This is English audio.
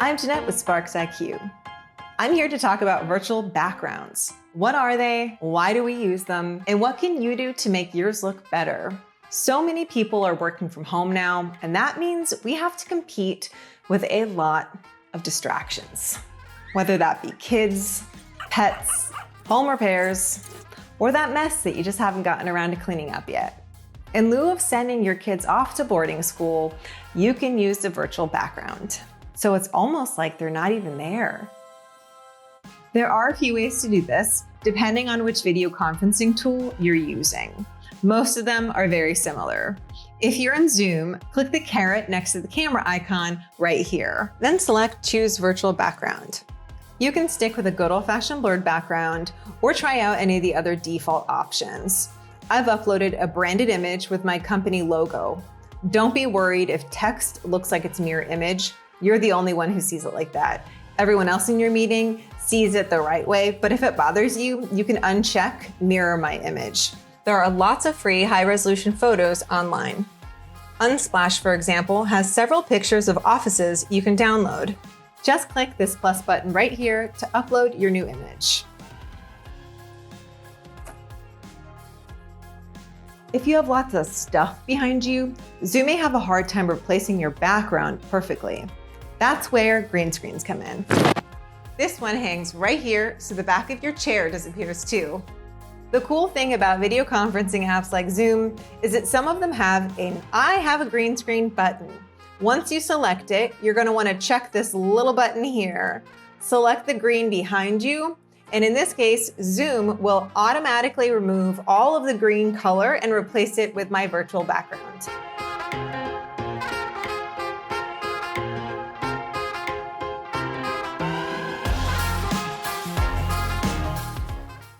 I'm Jeanette with Sparks IQ. I'm here to talk about virtual backgrounds. What are they? Why do we use them? And what can you do to make yours look better? So many people are working from home now, and that means we have to compete with a lot of distractions. Whether that be kids, pets, home repairs, or that mess that you just haven't gotten around to cleaning up yet. In lieu of sending your kids off to boarding school, you can use the virtual background. So it's almost like they're not even there. There are a few ways to do this, depending on which video conferencing tool you're using. Most of them are very similar. If you're in Zoom, click the caret next to the camera icon right here. Then select Choose Virtual Background. You can stick with a good old-fashioned blurred background or try out any of the other default options. I've uploaded a branded image with my company logo. Don't be worried if text looks like it's mirror image. You're the only one who sees it like that. Everyone else in your meeting sees it the right way, but if it bothers you, you can uncheck Mirror My Image. There are lots of free high-resolution photos online. Unsplash, for example, has several pictures of offices you can download. Just click this plus button right here to upload your new image. If you have lots of stuff behind you, Zoom may have a hard time replacing your background perfectly. That's where green screens come in. This one hangs right here, so the back of your chair disappears too. The cool thing about video conferencing apps like Zoom is that some of them have an I have a green screen button. Once you select it, you're going to want to check this little button here. Select the green behind you, and in this case, Zoom will automatically remove all of the green color and replace it with my virtual background.